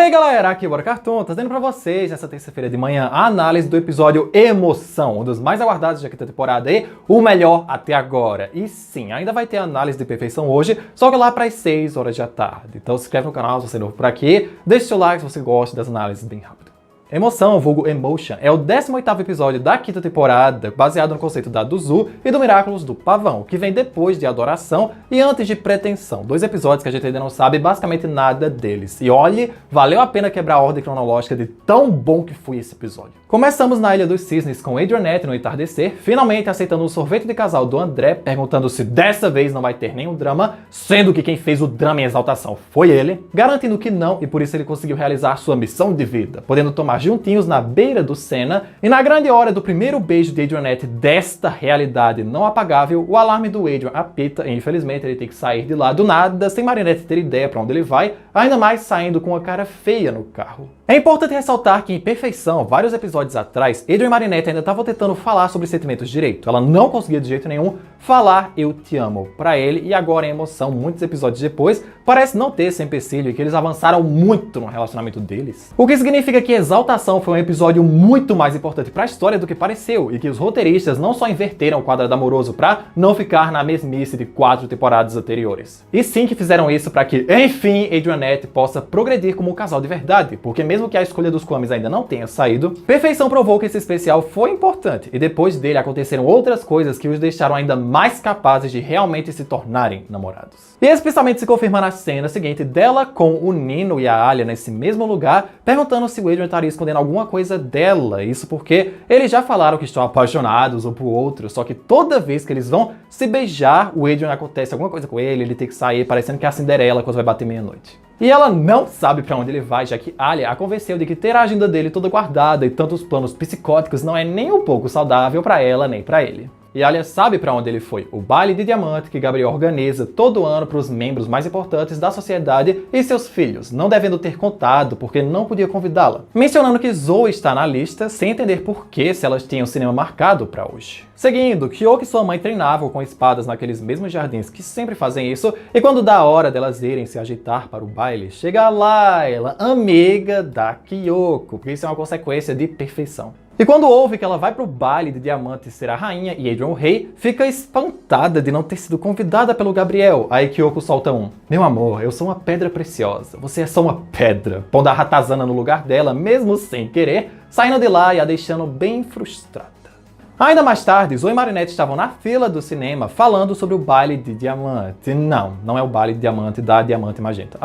aí galera, aqui é o Bora Cartoon, trazendo pra vocês nessa terça-feira de manhã a análise do episódio Emoção, um dos mais aguardados da quinta temporada e o melhor até agora. E sim, ainda vai ter análise de perfeição hoje, só que lá para as 6 horas da tarde. Então se inscreve no canal se você é novo por aqui, deixa seu like se você gosta das análises bem rápido. Emoção, vulgo Emotion, é o 18º episódio da quinta temporada, baseado no conceito da Duzu e do Miraculous do Pavão, que vem depois de Adoração e antes de Pretensão. Dois episódios que a gente ainda não sabe basicamente nada deles. E olhe, valeu a pena quebrar a ordem cronológica de tão bom que foi esse episódio. Começamos na Ilha dos Cisnes com Adrianette no entardecer, finalmente aceitando o sorvete de casal do André, perguntando se dessa vez não vai ter nenhum drama, sendo que quem fez o drama em exaltação foi ele, garantindo que não e por isso ele conseguiu realizar sua missão de vida, podendo tomar juntinhos na beira do Senna, e na grande hora do primeiro beijo de Adrianette desta realidade não apagável, o alarme do Adrian apita e infelizmente ele tem que sair de lá do nada, sem Marinette ter ideia para onde ele vai, ainda mais saindo com uma cara feia no carro. É importante ressaltar que em Perfeição, vários episódios atrás, Adrian e Marinette ainda estavam tentando falar sobre sentimentos direito. Ela não conseguia de jeito nenhum falar eu te amo pra ele, e agora em Emoção, muitos episódios depois, parece não ter esse empecilho e que eles avançaram muito no relacionamento deles. O que significa que Exaltação foi um episódio muito mais importante pra história do que pareceu, e que os roteiristas não só inverteram o quadrado amoroso pra não ficar na mesmice de 4 temporadas anteriores. E sim que fizeram isso pra que, enfim, Adrianette possa progredir como um casal de verdade, porque mesmo que a escolha dos Kwamis ainda não tenha saído, Perfeição provou que esse especial foi importante, e depois dele aconteceram outras coisas que os deixaram ainda mais capazes de realmente se tornarem namorados. E especialmente se confirma na cena seguinte dela com o Nino e a Alia nesse mesmo lugar, perguntando se o Adrian estaria escondendo alguma coisa dela, isso porque eles já falaram que estão apaixonados um por outro, só que toda vez que eles vão se beijar, o Adrian acontece alguma coisa com ele tem que sair parecendo que é a Cinderela quando vai bater meia-noite. E ela não sabe pra onde ele vai, já que Alia a convenceu de que ter a agenda dele toda guardada e tantos planos psicóticos não é nem um pouco saudável pra ela nem pra ele. E Alia sabe pra onde ele foi, o baile de diamante que Gabriel organiza todo ano para os membros mais importantes da sociedade e seus filhos, não devendo ter contado porque não podia convidá-la. Mencionando que Zoe está na lista, sem entender por que se elas tinham cinema marcado pra hoje. Seguindo, Kyoko e sua mãe treinavam com espadas naqueles mesmos jardins que sempre fazem isso, e quando dá a hora delas irem se ajeitar para o baile, chega lá ela, amiga da Kyoko, porque isso é uma consequência de perfeição. E quando ouve que ela vai pro baile de diamante ser a rainha e Adrian o rei, fica espantada de não ter sido convidada pelo Gabriel. Aí Kyoko solta um: meu amor, eu sou uma pedra preciosa, você é só uma pedra, pondo a ratazana no lugar dela, mesmo sem querer, saindo de lá e a deixando bem frustrada. Ainda mais tarde, Zoe e Marinette estavam na fila do cinema falando sobre o baile de diamante. Não é o baile de diamante da Diamante Magenta.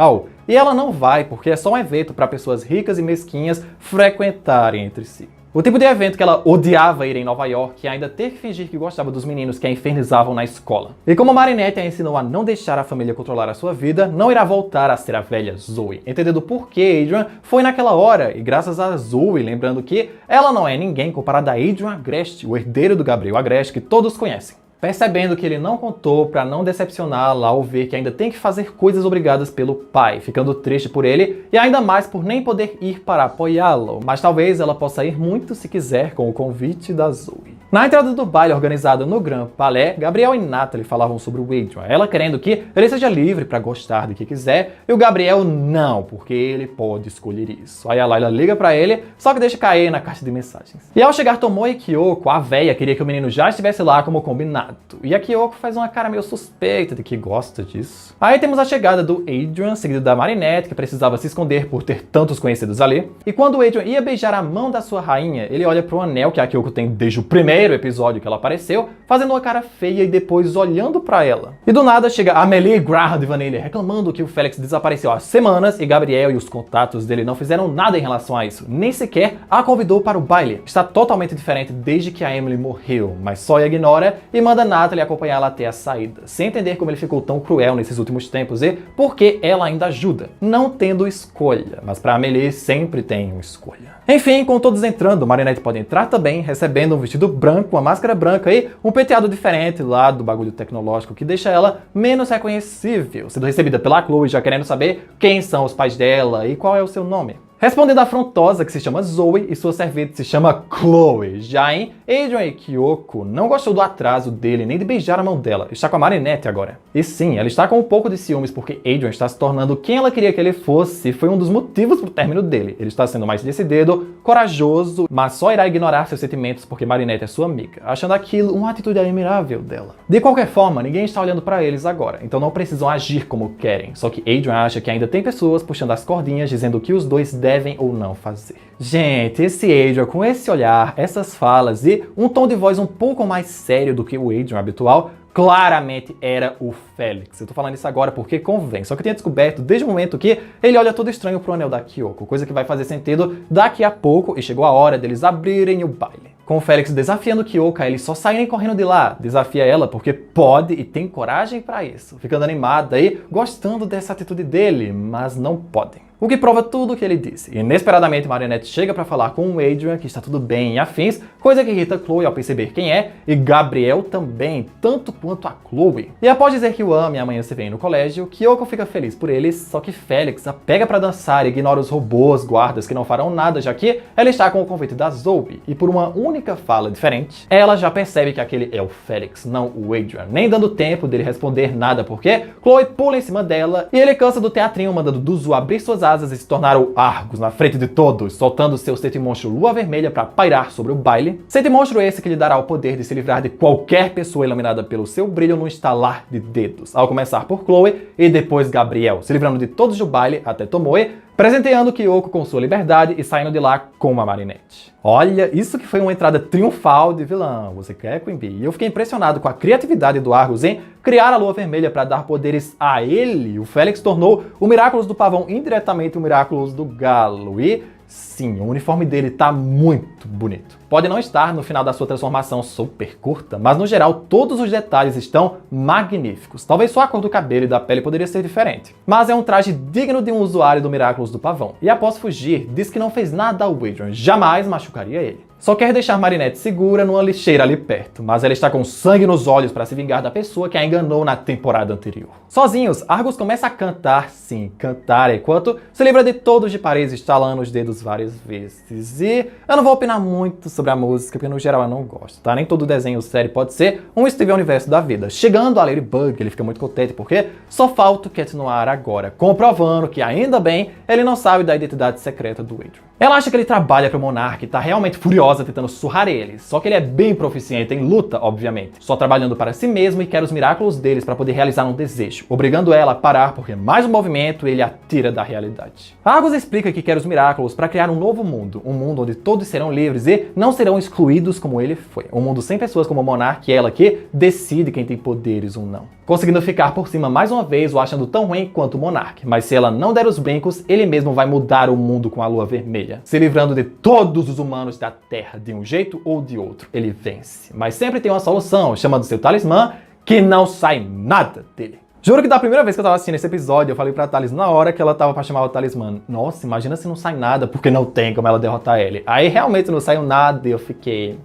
E ela não vai porque é só um evento para pessoas ricas e mesquinhas frequentarem entre si. O tipo de evento que ela odiava ir em Nova York e ainda ter que fingir que gostava dos meninos que a infernizavam na escola. E como Marinette a ensinou a não deixar a família controlar a sua vida, não irá voltar a ser a velha Zoe, entendendo por que Adrian foi naquela hora, e graças a Zoe, lembrando que ela não é ninguém comparada a Adrian Agreste, o herdeiro do Gabriel Agreste que todos conhecem. Percebendo que ele não contou para não decepcioná-la ao ver que ainda tem que fazer coisas obrigadas pelo pai, ficando triste por ele e ainda mais por nem poder ir para apoiá-lo, mas talvez ela possa ir muito se quiser com o convite da Zoe. Na entrada do baile organizado no Grand Palais, Gabriel e Natalie falavam sobre o Adrian, ela querendo que ele seja livre para gostar de que quiser, e o Gabriel não, porque ele pode escolher isso. Aí a Layla liga para ele, só que deixa cair na caixa de mensagens. E ao chegar Tomoe e Kyoko, a véia queria que o menino já estivesse lá como combinado. E a Kyoko faz uma cara meio suspeita de que gosta disso. Aí temos a chegada do Adrian, seguido da Marinette, que precisava se esconder por ter tantos conhecidos ali. E quando o Adrian ia beijar a mão da sua rainha, ele olha pro anel que a Kyoko tem desde o primeiro episódio que ela apareceu, fazendo uma cara feia e depois olhando pra ela. E do nada chega a Amélie Graham de Vanille reclamando que o Félix desapareceu há semanas e Gabriel e os contatos dele não fizeram nada em relação a isso, nem sequer a convidou para o baile. Está totalmente diferente desde que a Emily morreu, mas só a ignora e manda Natalie acompanhá-la até a saída, sem entender como ele ficou tão cruel nesses últimos tempos e por que ela ainda ajuda, não tendo escolha, mas pra Amélie sempre tem uma escolha. Enfim, com todos entrando, Marinette pode entrar também, recebendo um vestido branco, uma máscara branca e um penteado diferente lá do bagulho tecnológico que deixa ela menos reconhecível, sendo recebida pela Chloe já querendo saber quem são os pais dela e qual é o seu nome. respondendo à afrontosa que se chama Zoe e sua servente se chama Chloe. Já em Adrian e Kyoko não gostou do atraso dele nem de beijar a mão dela, está com a Marinette agora. E sim, ela está com um pouco de ciúmes porque Adrian está se tornando quem ela queria que ele fosse e foi um dos motivos pro término dele. Ele está sendo mais decidido, corajoso, mas só irá ignorar seus sentimentos porque Marinette é sua amiga, achando aquilo uma atitude admirável dela. De qualquer forma, ninguém está olhando para eles agora, então não precisam agir como querem, só que Adrian acha que ainda tem pessoas puxando as cordinhas dizendo o que os dois devem ou não fazer. Gente, esse Adrian com esse olhar, essas falas e um tom de voz um pouco mais sério do que o Adrian habitual, claramente era o Felix. Eu tô falando isso agora porque convém. Só que eu tinha descoberto desde o momento que ele olha todo estranho pro anel da Kyoko, coisa que vai fazer sentido daqui a pouco e chegou a hora deles abrirem o baile. Com o Felix desafiando Kyoko, eles só saírem correndo de lá. Desafia ela porque pode e tem coragem pra isso. Ficando animada e gostando dessa atitude dele, mas não podem. O que prova tudo o que ele disse. Inesperadamente, Marinette chega pra falar com o Adrian que está tudo bem e afins, coisa que irrita Chloe ao perceber quem é, e Gabriel também, tanto quanto a Chloe. E após dizer que o ama e amanhã se vem no colégio, Kyoko fica feliz por eles, só que Felix a pega pra dançar e ignora os robôs, guardas que não farão nada, já que ela está com o convite da Zoe. E por uma única fala diferente, ela já percebe que aquele é o Felix, não o Adrian, nem dando tempo dele responder nada, porque Chloe pula em cima dela e ele cansa do teatrinho mandando Duzu abrir suas asas e se tornar o Argus na frente de todos, soltando seu Sete Monstro Lua Vermelha para pairar sobre o baile. Sete Monstro esse que lhe dará o poder de se livrar de qualquer pessoa iluminada pelo seu brilho no estalar de dedos, ao começar por Chloe e depois Gabriel, se livrando de todos do baile até Tomoe, presenteando Kyoko com sua liberdade e saindo de lá com uma Marinette. Olha, isso que foi uma entrada triunfal de vilão, você quer, Queen Bee? E eu fiquei impressionado com a criatividade do Argus em criar a Lua Vermelha para dar poderes a ele. O Felix tornou o Miraculous do Pavão indiretamente o Miraculous do Galo. E sim, o uniforme dele tá muito bonito. Pode não estar no final da sua transformação super curta, mas no geral todos os detalhes estão magníficos. Talvez só a cor do cabelo e da pele poderia ser diferente. Mas é um traje digno de um usuário do Miraculous do Pavão. E após fugir, diz que não fez nada ao Adrian, jamais machucaria ele. Só quer deixar Marinette segura numa lixeira ali perto, mas ela está com sangue nos olhos para se vingar da pessoa que a enganou na temporada anterior. Sozinhos, Argus começa a cantar, sim, cantar, enquanto se livra de todos de Paris, estalando os dedos várias vezes. E eu não vou opinar muito sobre a música, porque no geral eu não gosto, tá? Nem todo desenho ou série pode ser um Steven Universo da vida. Chegando a Ladybug, ele fica muito contente porque só falta o Cat Noir agora, comprovando que ainda bem ele não sabe da identidade secreta do Adrian. Ela acha que ele trabalha para o Monark e tá realmente furiosa tentando surrar ele, só que ele é bem proficiente em luta, obviamente, só trabalhando para si mesmo e quer os Miraculous deles para poder realizar um desejo, obrigando ela a parar porque mais um movimento ele a tira da realidade. Argus explica que quer os Miraculous para criar um novo mundo, um mundo onde todos serão livres e não serão excluídos como ele foi, um mundo sem pessoas como o Monark e ela que decide quem tem poderes ou não. Conseguindo ficar por cima mais uma vez, o achando tão ruim quanto o Monark, mas se ela não der os brincos, ele mesmo vai mudar o mundo com a Lua Vermelha, se livrando de todos os humanos da Terra de um jeito ou de outro. Ele vence, mas sempre tem uma solução, chamando seu talismã, que não sai nada dele. Juro que da primeira vez que eu tava assistindo esse episódio, eu falei pra Thalis na hora que ela tava pra chamar o talismã. Nossa, imagina se não sai nada, porque não tem como ela derrotar ele. Aí realmente não saiu nada e eu fiquei...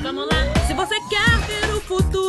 Vamos lá, se você quer ver o futuro.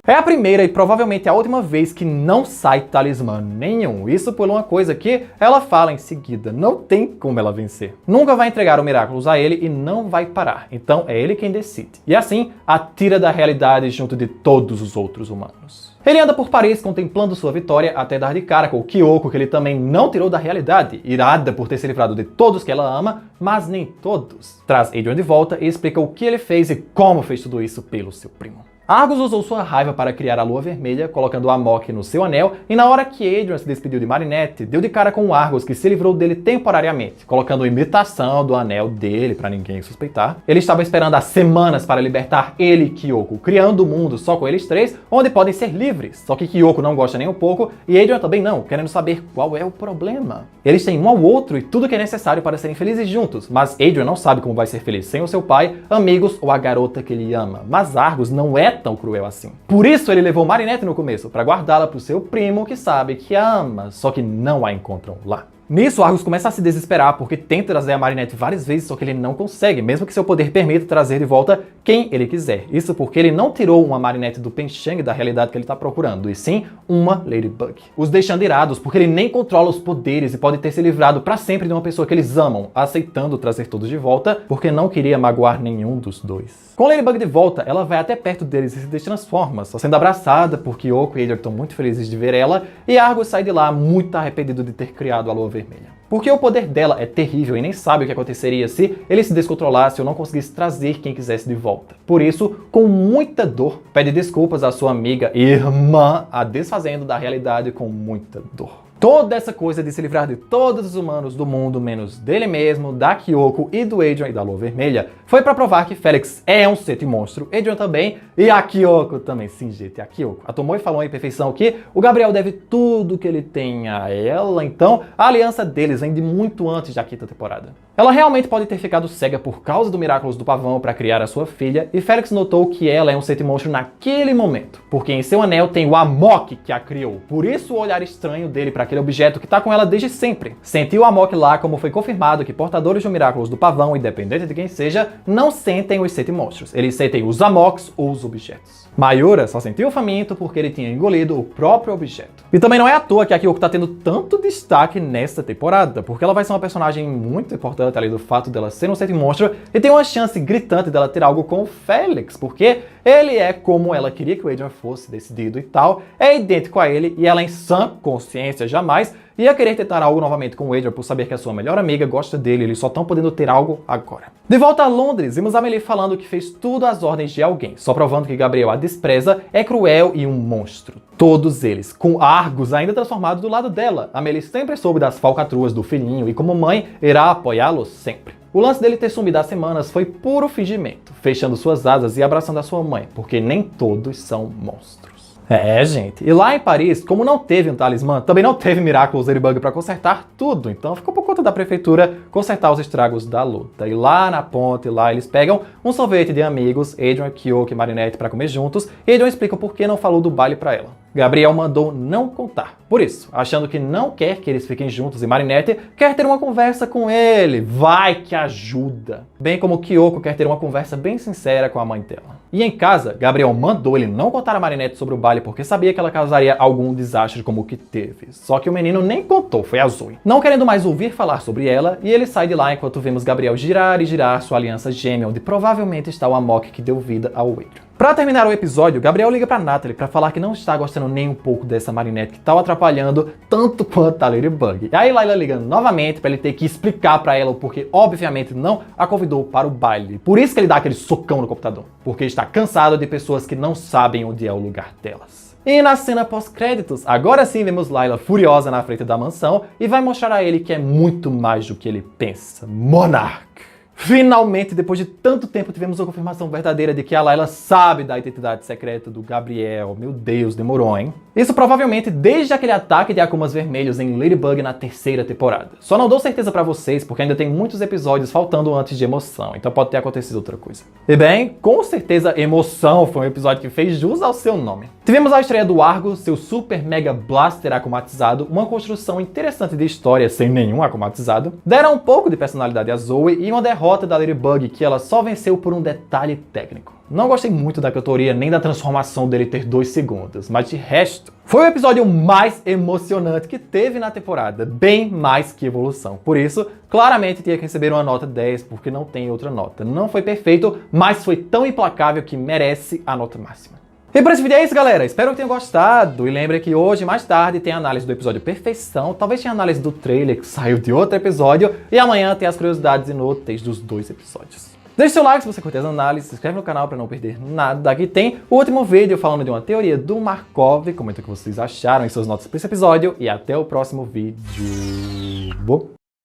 É a primeira e provavelmente a última vez que não sai talismã nenhum. Isso por uma coisa que ela fala em seguida. Não tem como ela vencer. Nunca vai entregar o Miraculous a ele e não vai parar. Então é ele quem decide. E assim, a tira da realidade junto de todos os outros humanos. Ele anda por Paris contemplando sua vitória até dar de cara com o Kyoko, que ele também não tirou da realidade, irada por ter se livrado de todos que ela ama, mas nem todos. Traz Adrian de volta e explica o que ele fez e como fez tudo isso pelo seu primo. Argus usou sua raiva para criar a Lua Vermelha, colocando a Amok no seu anel, e na hora que Adrian se despediu de Marinette, deu de cara com o Argus, que se livrou dele temporariamente, colocando imitação do anel dele para ninguém suspeitar. Ele estava esperando há semanas para libertar ele e Kyoko, criando um mundo só com eles três, onde podem ser livres. Só que Kyoko não gosta nem um pouco, e Adrian também não, querendo saber qual é o problema. Eles têm um ao outro e tudo que é necessário para serem felizes juntos, mas Adrian não sabe como vai ser feliz sem o seu pai, amigos ou a garota que ele ama. Mas Argus não é tão cruel assim. Por isso ele levou Marinette no começo, para guardá-la pro seu primo que sabe que a ama, só que não a encontram lá. Nisso, Argus começa a se desesperar porque tenta trazer a Marinette várias vezes, só que ele não consegue, mesmo que seu poder permita trazer de volta quem ele quiser. Isso porque ele não tirou uma Marinette do Penchang da realidade que ele está procurando, e sim uma Ladybug. Os deixando irados porque ele nem controla os poderes e pode ter se livrado para sempre de uma pessoa que eles amam, aceitando trazer todos de volta porque não queria magoar nenhum dos dois. Com Ladybug de volta, ela vai até perto deles e se destransforma, só sendo abraçada por Kyoko e Adrian estão muito felizes de ver ela, e Argus sai de lá muito arrependido de ter criado a Lua Vermelha. Porque o poder dela é terrível e nem sabe o que aconteceria se ele se descontrolasse ou não conseguisse trazer quem quisesse de volta. Por isso, com muita dor, pede desculpas à sua amiga e irmã, a desfazendo da realidade com muita dor. Toda essa coisa de se livrar de todos os humanos do mundo, menos dele mesmo, da Kyoko e do Adrian e da Lua Vermelha, foi pra provar que Felix é um sete monstro, Adrian também, e a Kyoko também. Sim, gente, a Kyoko. A Tomoe falou em perfeição que o Gabriel deve tudo que ele tem a ela, então a aliança deles vem de muito antes da quinta temporada. Ela realmente pode ter ficado cega por causa do Miraculous do Pavão para criar a sua filha, e Felix notou que ela é um sete monstro naquele momento, porque em seu anel tem o Amok que a criou. Por isso o olhar estranho dele para aquele objeto que tá com ela desde sempre. Sentiu o Amok lá, como foi confirmado que portadores do Miraculous do Pavão, independente de quem seja, não sentem os sete monstros. Eles sentem os Amoks ou os objetos. Mayura só sentiu o faminto porque ele tinha engolido o próprio objeto. E também não é à toa que a Kyoko tá tendo tanto destaque nesta temporada, porque ela vai ser uma personagem muito importante além do fato dela ser um sete monstro e tem uma chance gritante dela ter algo com o Felix, porque ele é como ela queria que o Adrian fosse, decidido e tal, é idêntico a ele e ela em sã consciência jamais ia querer tentar algo novamente com o Adrian por saber que a sua melhor amiga gosta dele e eles só estão podendo ter algo agora. De volta a Londres, vimos a Amélie falando que fez tudo às ordens de alguém, só provando que Gabriel a despreza, é cruel e um monstro. Todos eles, com Argus ainda transformado do lado dela. Amélie sempre soube das falcatruas do filhinho e como mãe, irá apoiá-lo sempre. O lance dele ter sumido há semanas foi puro fingimento, fechando suas asas e abraçando a sua mãe, porque nem todos são monstros. É, gente. E lá em Paris, como não teve um talismã, também não teve Miraculous Ladybug para consertar tudo. Então ficou por conta da prefeitura consertar os estragos da luta. E lá na ponte, lá eles pegam um sorvete de amigos, Adrian, Kyoko e Marinette para comer juntos. E Adrian explica por que não falou do baile para ela. Gabriel mandou não contar. Por isso, achando que não quer que eles fiquem juntos e Marinette quer ter uma conversa com ele. Vai que ajuda. Bem como Kyoko quer ter uma conversa bem sincera com a mãe dela. E em casa, Gabriel mandou ele não contar a Marinette sobre o baile porque sabia que ela causaria algum desastre como o que teve. Só que o menino nem contou, foi a Zoe. Não querendo mais ouvir falar sobre ela, e ele sai de lá enquanto vemos Gabriel girar e girar sua aliança gêmea, onde provavelmente está o Amok que deu vida ao Adrian. Pra terminar o episódio, Gabriel liga pra Natalie pra falar que não está gostando nem um pouco dessa Marinette que tá o atrapalhando tanto quanto a Ladybug. E aí Layla liga novamente pra ele ter que explicar pra ela o porquê obviamente não a convidou para o baile. Por isso que ele dá aquele socão no computador, porque está cansado de pessoas que não sabem onde é o lugar delas. E na cena pós-créditos, agora sim vemos Layla furiosa na frente da mansão e vai mostrar a ele que é muito mais do que ele pensa. Monarch! Finalmente, depois de tanto tempo, tivemos a confirmação verdadeira de que a Layla sabe da identidade secreta do Gabriel. Meu Deus, demorou, hein? Isso provavelmente desde aquele ataque de Akumas vermelhos em Ladybug na terceira temporada. Só não dou certeza pra vocês, porque ainda tem muitos episódios faltando antes de emoção, então pode ter acontecido outra coisa. E bem, com certeza emoção foi um episódio que fez jus ao seu nome. Tivemos a estreia do Argus, seu super mega blaster akumatizado, uma construção interessante de história sem nenhum akumatizado, deram um pouco de personalidade a Zoe e uma derrota da Ladybug que ela só venceu por um detalhe técnico. Não gostei muito da cantoria nem da transformação dele ter 2 segundos, mas de resto, foi o episódio mais emocionante que teve na temporada, bem mais que evolução. Por isso, claramente tinha que receber uma nota 10, porque não tem outra nota. Não foi perfeito, mas foi tão implacável que merece a nota máxima. E por esse vídeo é isso, galera. Espero que tenham gostado. E lembre que hoje, mais tarde, tem a análise do episódio Perfeição. Talvez tenha a análise do trailer que saiu de outro episódio. E amanhã tem as curiosidades inúteis dos 2 episódios. Deixe seu like se você curte as análises, se inscreve no canal para não perder nada. Aqui tem o último vídeo falando de uma teoria do Markov. Comenta o que vocês acharam em suas notas para esse episódio. E até o próximo vídeo.